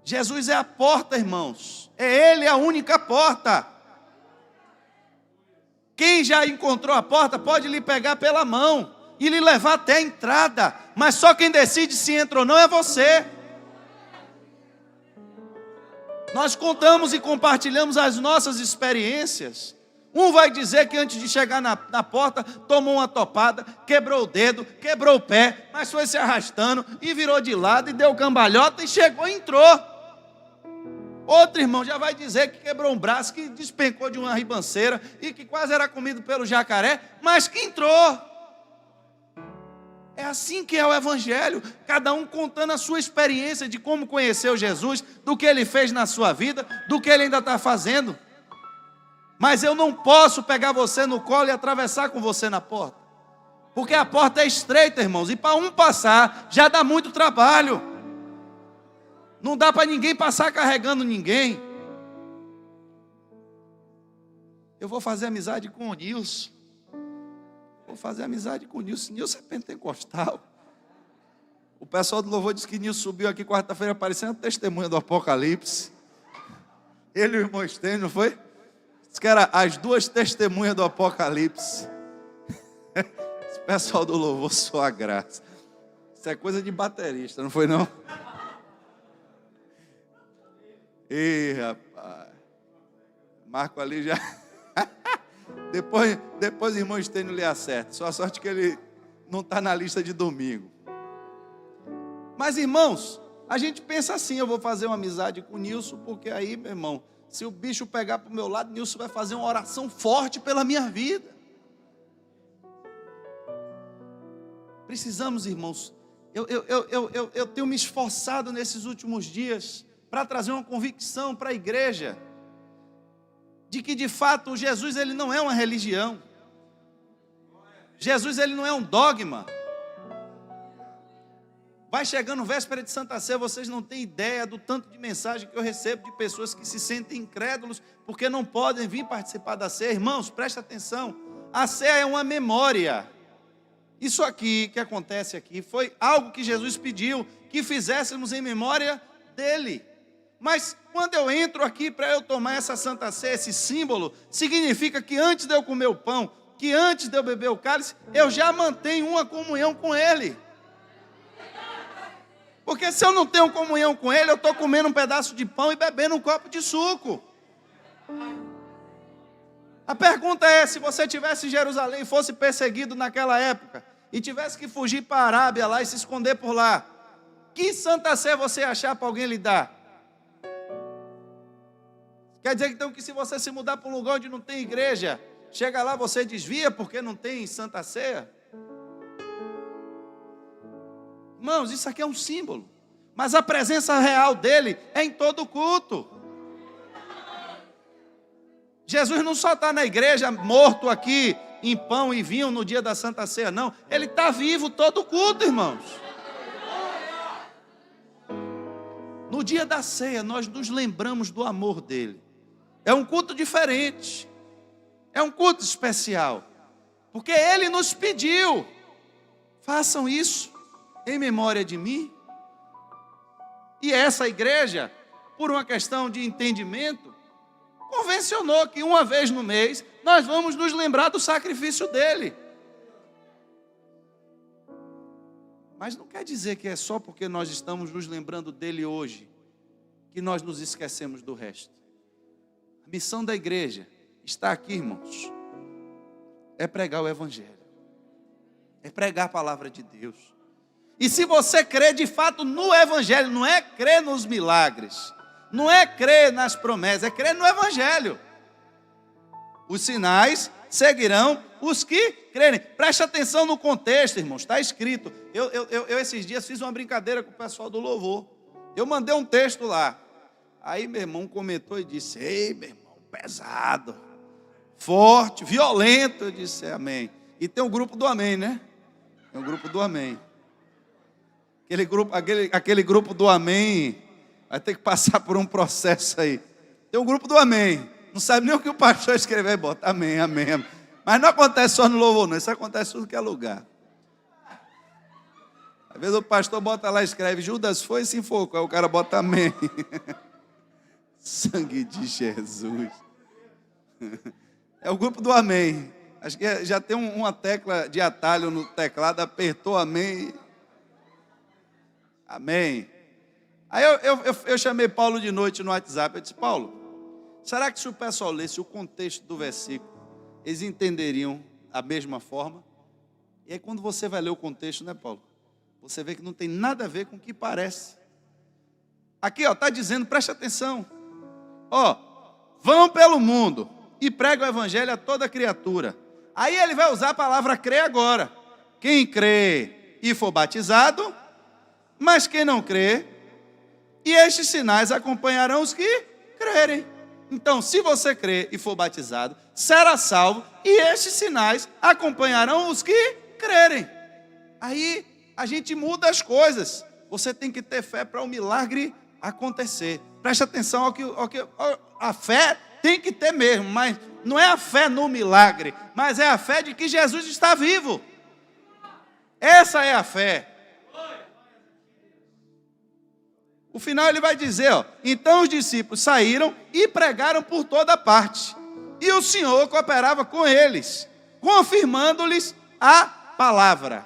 Jesus é a porta, irmãos, é Ele a única porta. Quem já encontrou a porta pode lhe pegar pela mão e lhe levar até a entrada, mas só quem decide se entra ou não é você. Nós contamos e compartilhamos as nossas experiências. Um vai dizer que antes de chegar na porta, tomou uma topada, quebrou o dedo, quebrou o pé, mas foi se arrastando e virou de lado e deu cambalhota e chegou e entrou. Outro irmão já vai dizer que quebrou um braço, que despencou de uma ribanceira e que quase era comido pelo jacaré, mas que entrou. É assim que é o evangelho, cada um contando a sua experiência de como conheceu Jesus, do que ele fez na sua vida, do que ele ainda está fazendo. Mas eu não posso pegar você no colo e atravessar com você na porta, porque a porta é estreita, irmãos, e para um passar já dá muito trabalho. Não dá para ninguém passar carregando ninguém. Eu vou fazer amizade com o Nilson. Vou fazer amizade com o Nilson. Nilson é pentecostal. O pessoal do louvor disse que Nilson subiu aqui quarta-feira parecendo testemunha do Apocalipse. Ele e o irmão Estênio, não foi? Diz que era as duas testemunhas do Apocalipse. Esse pessoal do louvor, sua graça. Isso é coisa de baterista, não foi não? Ih, rapaz. Marco ali já... Depois o irmão Estênio lhe acerta. Só a sorte que ele não está na lista de domingo. Mas, irmãos, a gente pensa assim: eu vou fazer uma amizade com o Nilson, porque aí, meu irmão, se o bicho pegar para o meu lado, Nilson vai fazer uma oração forte pela minha vida. Precisamos, irmãos, eu tenho me esforçado nesses últimos dias para trazer uma convicção para a igreja, de que de fato Jesus ele não é uma religião. Jesus ele não é um dogma. Vai chegando véspera de Santa Ceia, vocês não têm ideia do tanto de mensagem que eu recebo de pessoas que se sentem incrédulos porque não podem vir participar da ceia. Irmãos, presta atenção, a ceia é uma memória. Isso aqui que acontece aqui foi algo que Jesus pediu que fizéssemos em memória dele. Mas quando eu entro aqui para eu tomar essa Santa Ceia, esse símbolo, significa que antes de eu comer o pão, que antes de eu beber o cálice, eu já mantenho uma comunhão com ele. Porque se eu não tenho comunhão com ele, eu estou comendo um pedaço de pão e bebendo um copo de suco. A pergunta é, se você estivesse em Jerusalém e fosse perseguido naquela época, e tivesse que fugir para a Arábia lá e se esconder por lá, que Santa Ceia você ia achar para alguém lhe dar? Quer dizer então que se você se mudar para um lugar onde não tem igreja, chega lá você desvia porque não tem Santa Ceia? Irmãos, isso aqui é um símbolo, mas a presença real dele é em todo culto. Jesus não só está na igreja morto aqui em pão e vinho no dia da Santa Ceia, não. Ele está vivo todo culto, irmãos. No dia da ceia nós nos lembramos do amor dele. É um culto diferente, é um culto especial, porque ele nos pediu: façam isso em memória de mim. E essa igreja, por uma questão de entendimento, convencionou que uma vez no mês nós vamos nos lembrar do sacrifício dele. Mas não quer dizer que é só porque nós estamos nos lembrando dele hoje que nós nos esquecemos do resto. A missão da igreja está aqui, irmãos, é pregar o evangelho, é pregar a palavra de Deus. E se você crê de fato no evangelho, não é crer nos milagres, não é crer nas promessas, é crer no evangelho. Os sinais seguirão os que crerem. Preste atenção no contexto, irmãos, está escrito. Eu esses dias fiz uma brincadeira com o pessoal do louvor. Eu mandei um texto lá. Aí meu irmão comentou e disse: ei, meu irmão, pesado, forte, violento. Eu disse: amém. E tem um grupo do amém, né? Tem um grupo do amém. Aquele grupo do amém vai ter que passar por um processo aí. Tem um grupo do amém. Não sabe nem o que o pastor escreveu e bota amém, amém, amém. Mas não acontece só no louvor, não. Isso acontece em tudo que é lugar. Às vezes o pastor bota lá e escreve: Judas foi e se enfocou. Aí o cara bota amém. Sangue de Jesus. É o grupo do amém. Acho que já tem uma tecla de atalho no teclado. Apertou amém. Amém. Aí eu chamei Paulo de noite no WhatsApp. Eu disse: Paulo, será que se o pessoal lesse o contexto do versículo, eles entenderiam da mesma forma. E aí quando você vai ler o contexto, né, Paulo? Você vê que não tem nada a ver com o que parece. Aqui, está dizendo, preste atenção. Vão pelo mundo e pregam o evangelho a toda criatura. Aí ele vai usar a palavra crer agora. Quem crê e for batizado, mas quem não crê, e estes sinais acompanharão os que crerem. Então, se você crê e for batizado, será salvo, e estes sinais acompanharão os que crerem. Aí a gente muda as coisas. Você tem que ter fé para o milagre acontecer. Preste atenção ao que a fé tem que ter mesmo, mas não é a fé no milagre, mas é a fé de que Jesus está vivo. Essa é a fé. O final ele vai dizer, então os discípulos saíram e pregaram por toda parte. E o Senhor cooperava com eles, confirmando-lhes a palavra.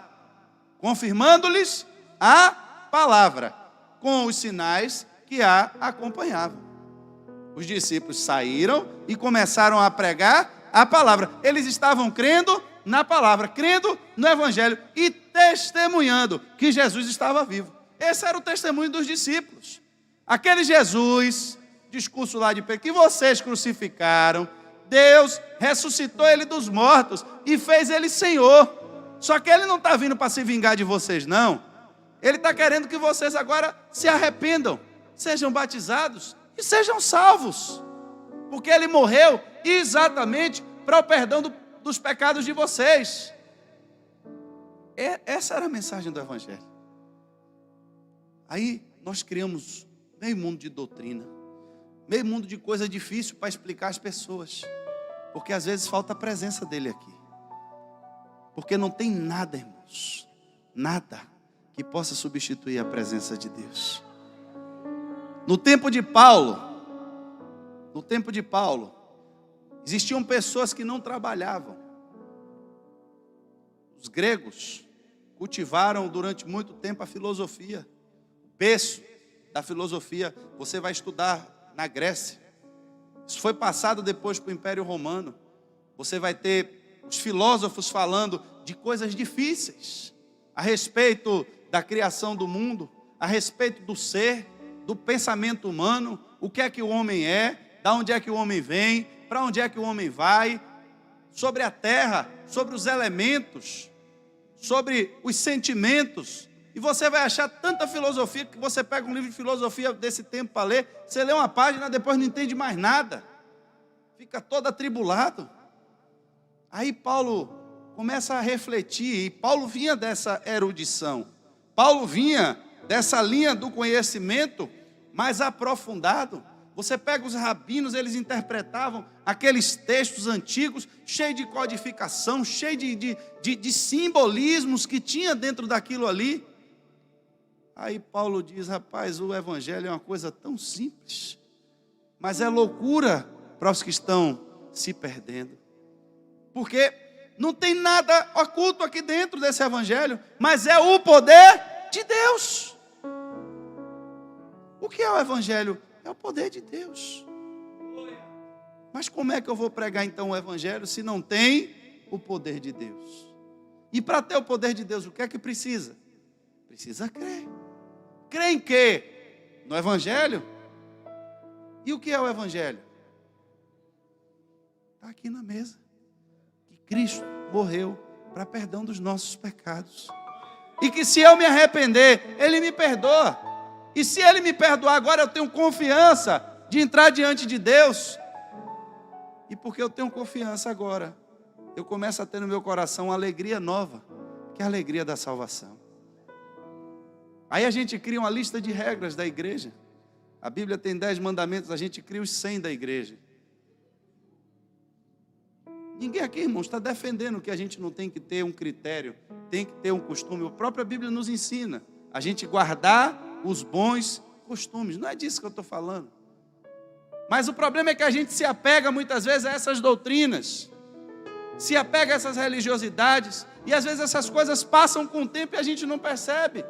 Confirmando-lhes a palavra, com os sinais que a acompanhavam. Os discípulos saíram e começaram a pregar a palavra. Eles estavam crendo na palavra, crendo no evangelho e testemunhando que Jesus estava vivo. Esse era o testemunho dos discípulos. Aquele Jesus, discurso lá de Pedro, que vocês crucificaram, Deus ressuscitou ele dos mortos e fez ele Senhor. Só que ele não está vindo para se vingar de vocês, não. Ele está querendo que vocês agora se arrependam, sejam batizados e sejam salvos. Porque ele morreu exatamente para o perdão dos pecados de vocês. Essa era a mensagem do evangelho. Aí nós criamos meio mundo de doutrina, meio mundo de coisa difícil para explicar às pessoas, porque às vezes falta a presença dele aqui. Porque não tem nada, irmãos, nada que possa substituir a presença de Deus. No tempo de Paulo, existiam pessoas que não trabalhavam. Os gregos cultivaram durante muito tempo a filosofia. Berço da filosofia, você vai estudar na Grécia. Isso foi passado depois para o Império Romano. Você vai ter os filósofos falando de coisas difíceis, a respeito da criação do mundo, a respeito do ser, do pensamento humano, o que é que o homem é, de onde é que o homem vem, para onde é que o homem vai, sobre a terra, sobre os elementos, sobre os sentimentos. E você vai achar tanta filosofia que você pega um livro de filosofia desse tempo para ler, você lê uma página, depois não entende mais nada, fica todo atribulado. Aí Paulo começa a refletir, e Paulo vinha dessa erudição, Paulo vinha dessa linha do conhecimento mais aprofundado. Você pega os rabinos, eles interpretavam aqueles textos antigos, cheio de codificação, cheio de simbolismos que tinha dentro daquilo ali. Aí Paulo diz, rapaz, o evangelho é uma coisa tão simples, mas é loucura para os que estão se perdendo. Porque não tem nada oculto aqui dentro desse evangelho, mas é o poder de Deus. O que é o evangelho? É o poder de Deus. Mas como é que eu vou pregar então o evangelho se não tem o poder de Deus? E para ter o poder de Deus, o que é que precisa? Precisa crer. Crer em quê? No evangelho? E o que é o evangelho? Está aqui na mesa. Que Cristo morreu para perdão dos nossos pecados. E que se eu me arrepender, Ele me perdoa. E se Ele me perdoar, agora eu tenho confiança de entrar diante de Deus. E porque eu tenho confiança agora, eu começo a ter no meu coração uma alegria nova, que é a alegria da salvação. Aí a gente cria uma lista de regras da igreja. A Bíblia tem 10 mandamentos, a gente cria os 100 da igreja. Ninguém aqui, irmãos, está defendendo que a gente não tem que ter um critério, tem que ter um costume. A própria Bíblia nos ensina a gente guardar os bons costumes. Não é disso que eu estou falando. Mas o problema é que a gente se apega muitas vezes a essas doutrinas, se apega a essas religiosidades, e às vezes essas coisas passam com o tempo e a gente não percebe.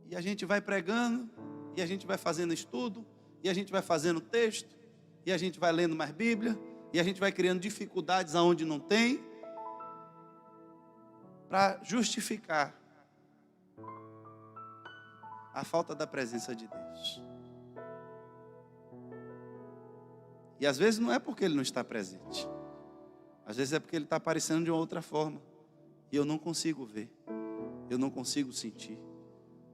E a gente vai pregando, e a gente vai fazendo estudo, e a gente vai fazendo texto, e a gente vai lendo mais Bíblia, e a gente vai criando dificuldades aonde não tem, para justificar a falta da presença de Deus. E às vezes não é porque Ele não está presente. Às vezes é porque Ele está aparecendo de uma outra forma. E eu não consigo ver. Eu não consigo sentir.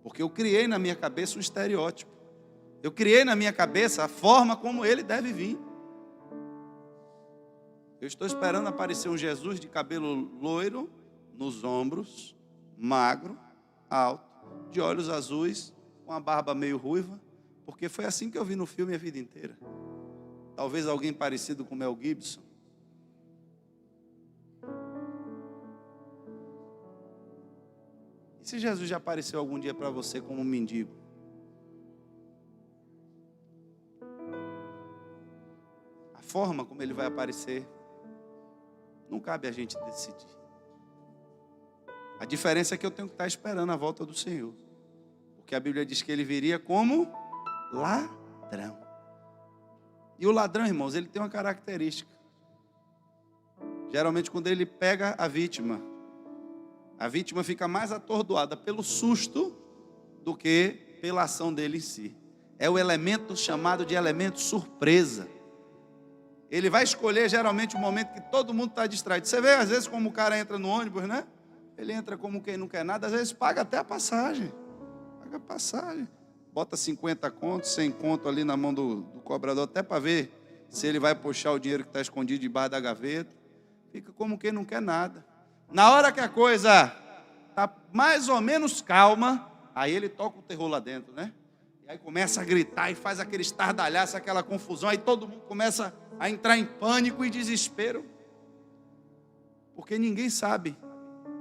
Porque eu criei na minha cabeça um estereótipo. Eu criei na minha cabeça a forma como Ele deve vir. Eu estou esperando aparecer um Jesus de cabelo loiro, nos ombros, magro, alto, de olhos azuis, com a barba meio ruiva. Porque foi assim que eu vi no filme a vida inteira. Talvez alguém parecido com Mel Gibson. E se Jesus já apareceu algum dia para você como um mendigo? A forma como Ele vai aparecer, não cabe a gente decidir. A diferença é que eu tenho que estar esperando a volta do Senhor. Porque a Bíblia diz que Ele viria como ladrão. E o ladrão, irmãos, ele tem uma característica. Geralmente quando ele pega a vítima fica mais atordoada pelo susto do que pela ação dele em si. É o elemento chamado de elemento surpresa. Ele vai escolher geralmente o momento que todo mundo está distraído. Você vê às vezes como o cara entra no ônibus, né? Ele entra como quem não quer nada, às vezes paga até a passagem. Paga a passagem. Bota 50 contos, 100 conto ali na mão do cobrador, até para ver se ele vai puxar o dinheiro que está escondido debaixo da gaveta. Fica como quem não quer nada. Na hora que a coisa está mais ou menos calma, aí ele toca o terror lá dentro, né? E aí começa a gritar e faz aquele estardalhaço, aquela confusão, aí todo mundo começa a entrar em pânico e desespero. Porque ninguém sabe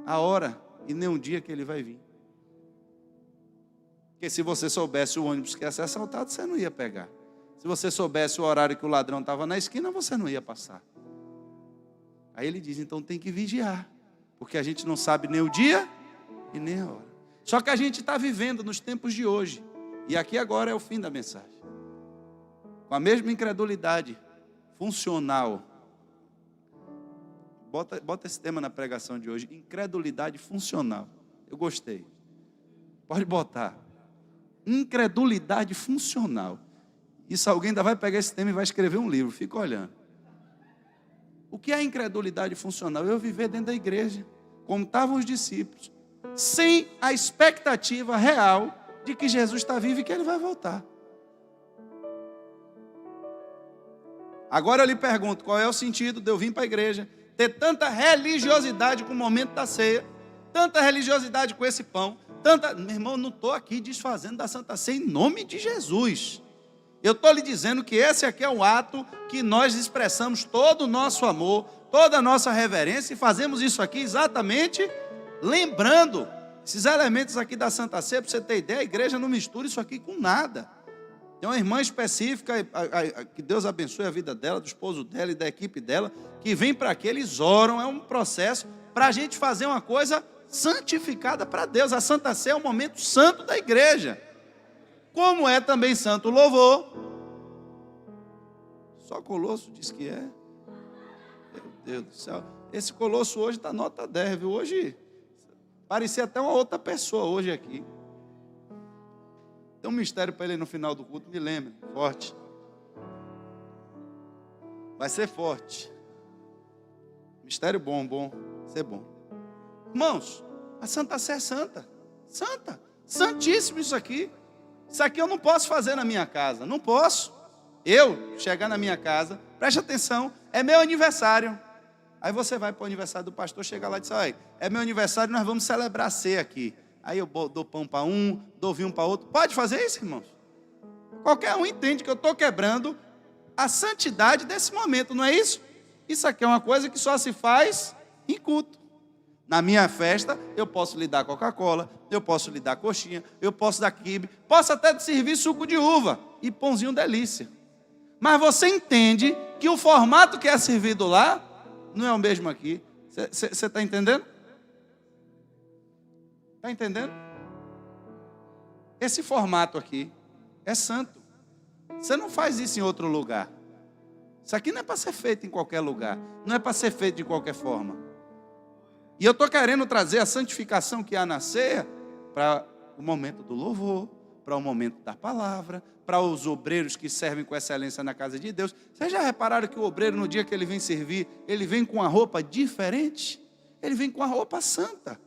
a hora e nem o dia que ele vai vir. Porque se você soubesse o ônibus que ia ser assaltado, você não ia pegar. Se você soubesse o horário que o ladrão estava na esquina, você não ia passar. Aí ele diz, então tem que vigiar. Porque a gente não sabe nem o dia e nem a hora. Só que a gente está vivendo nos tempos de hoje. E aqui agora é o fim da mensagem. Com a mesma incredulidade funcional. Bota esse tema na pregação de hoje. Incredulidade funcional. Eu gostei. Pode botar. Incredulidade funcional. Isso alguém ainda vai pegar esse tema e vai escrever um livro. Fica olhando. O que é incredulidade funcional? Eu viver dentro da igreja, como estavam os discípulos, sem a expectativa real de que Jesus está vivo e que Ele vai voltar. Agora eu lhe pergunto, qual é o sentido de eu vir para a igreja, ter tanta religiosidade com o momento da ceia, tanta religiosidade com esse pão, meu irmão, não estou aqui desfazendo da Santa Ceia em nome de Jesus. Eu estou lhe dizendo que esse aqui é o ato que nós expressamos todo o nosso amor, toda a nossa reverência, e fazemos isso aqui exatamente lembrando esses elementos aqui da Santa Ceia. Para você ter ideia, a igreja não mistura isso aqui com nada. Tem uma irmã específica, que Deus abençoe a vida dela, do esposo dela e da equipe dela, que vem para aqui, eles oram, é um processo para a gente fazer uma coisa santificada para Deus. A Santa Ceia é um momento santo da igreja. Como é também santo o louvor. Só Colosso diz que é. Meu Deus do céu. Esse Colosso hoje está nota 10, viu? Hoje parecia até uma outra pessoa hoje aqui. Tem um mistério para ele no final do culto, me lembra. Forte. Vai ser forte. Mistério bom. Vai ser bom. Irmãos, a Santa Sé é santa. Santa. Santíssimo isso aqui. Isso aqui eu não posso fazer na minha casa. Não posso. Eu chegar na minha casa, preste atenção, é meu aniversário. Aí você vai para o aniversário do pastor, chega lá e diz, olha, é meu aniversário, nós vamos celebrar a ceia aqui. Aí eu dou pão para um, dou vinho para outro. Pode fazer isso, irmãos? Qualquer um entende que eu estou quebrando a santidade desse momento, não é isso? Isso aqui é uma coisa que só se faz em culto. Na minha festa, eu posso lhe dar Coca-Cola, eu posso lhe dar coxinha, eu posso dar quibe, posso até te servir suco de uva e pãozinho delícia. Mas você entende que o formato que é servido lá não é o mesmo aqui. Você está entendendo? Está entendendo? Esse formato aqui é santo. Você não faz isso em outro lugar. Isso aqui não é para ser feito em qualquer lugar. Não é para ser feito de qualquer forma. E eu estou querendo trazer a santificação que há na ceia para o momento do louvor, para o momento da palavra, para os obreiros que servem com excelência na casa de Deus. Vocês já repararam que o obreiro, no dia que ele vem servir, ele vem com a roupa diferente? Ele vem com a roupa santa.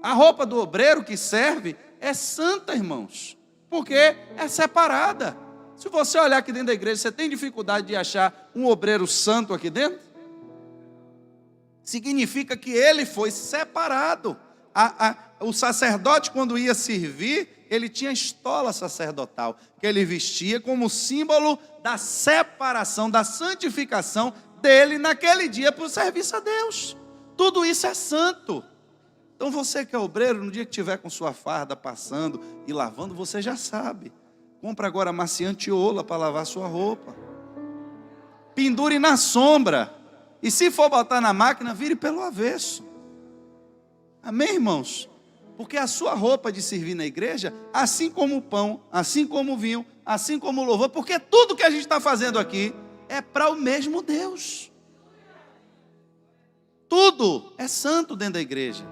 A roupa do obreiro que serve é santa, irmãos, porque é separada. Se você olhar aqui dentro da igreja, você tem dificuldade de achar um obreiro santo aqui dentro? Significa que ele foi separado. O sacerdote, quando ia servir, ele tinha estola sacerdotal, que ele vestia como símbolo da separação, da santificação dele naquele dia para o serviço a Deus. Tudo isso é santo. Então você que é obreiro, no dia que estiver com sua farda passando e lavando, você já sabe. Compra agora amaciante ola para lavar sua roupa. Pendure na sombra. E se for botar na máquina, vire pelo avesso. Amém, irmãos? Porque a sua roupa de servir na igreja, assim como o pão, assim como o vinho, assim como o louvor, porque tudo que a gente está fazendo aqui é para o mesmo Deus. Tudo é santo dentro da igreja.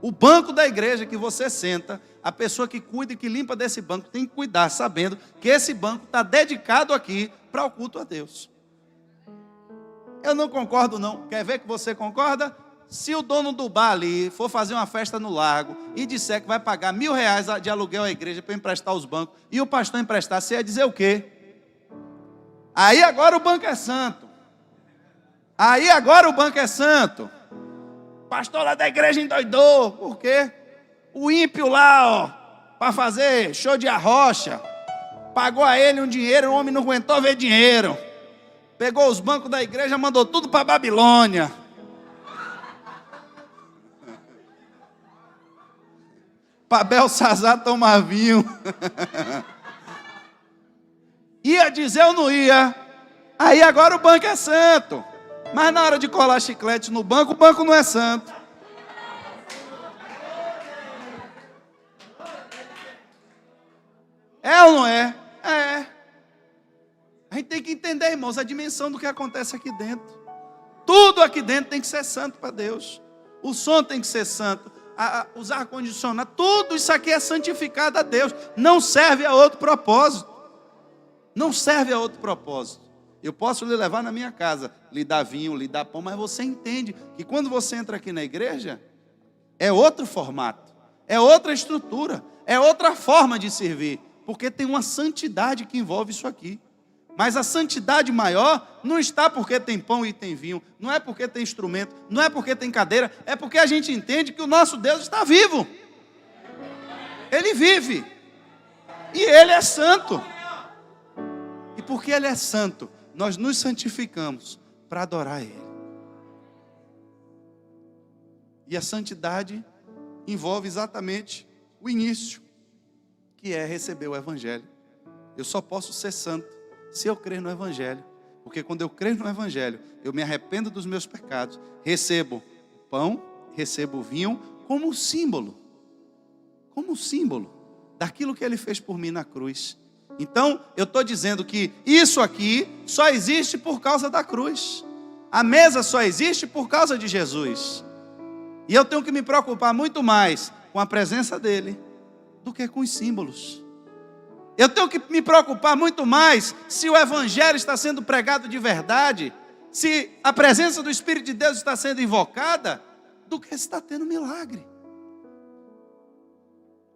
O banco da igreja que você senta, a pessoa que cuida e que limpa desse banco tem que cuidar, sabendo que esse banco está dedicado aqui para o culto a Deus. Eu não concordo não. Quer ver que você concorda? Se o dono do bar ali for fazer uma festa no largo e disser que vai pagar R$1.000 de aluguel à igreja para emprestar os bancos, e o pastor emprestar, você ia dizer o quê? Aí agora o banco é santo. Aí agora o banco é santo. Pastor lá da igreja endoidou. Por quê? O ímpio lá, ó, para fazer show de arrocha, pagou a ele um dinheiro, o homem não aguentou ver dinheiro. Pegou os bancos da igreja, mandou tudo para Babilônia. Para Belsazar tomar vinho. Ia dizer ou não ia? Aí agora o banco é santo. Mas na hora de colar chiclete no banco, o banco não é santo. É ou não é? É. A gente tem que entender, irmãos, a dimensão do que acontece aqui dentro. Tudo aqui dentro tem que ser santo para Deus. O som tem que ser santo. Os ar-condicionados, tudo isso aqui é santificado a Deus. Não serve a outro propósito. Não serve a outro propósito. Eu posso lhe levar na minha casa, lhe dar vinho, lhe dar pão, mas você entende que quando você entra aqui na igreja, é outro formato, é outra estrutura, é outra forma de servir, porque tem uma santidade que envolve isso aqui. Mas a santidade maior não está porque tem pão e tem vinho, não é porque tem instrumento, não é porque tem cadeira, é porque a gente entende que o nosso Deus está vivo. Ele vive. E Ele é santo. E porque Ele é santo, nós nos santificamos para adorar Ele. E a santidade envolve exatamente o início, que é receber o Evangelho. Eu só posso ser santo se eu crer no Evangelho. Porque quando eu creio no Evangelho, eu me arrependo dos meus pecados, recebo o pão, recebo o vinho, como símbolo daquilo que Ele fez por mim na cruz. Então, eu estou dizendo que isso aqui só existe por causa da cruz. A mesa só existe por causa de Jesus. E eu tenho que me preocupar muito mais com a presença dEle do que com os símbolos. Eu tenho que me preocupar muito mais se o Evangelho está sendo pregado de verdade, se a presença do Espírito de Deus está sendo invocada, do que se está tendo milagre.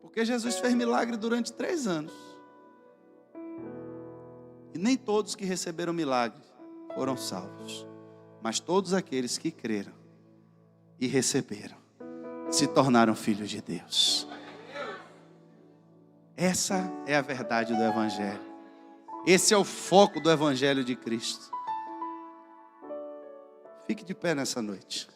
Porque Jesus fez milagre durante 3 anos. E nem todos que receberam milagre foram salvos. Mas todos aqueles que creram e receberam se tornaram filhos de Deus. Essa é a verdade do Evangelho. Esse é o foco do Evangelho de Cristo. Fique de pé nessa noite.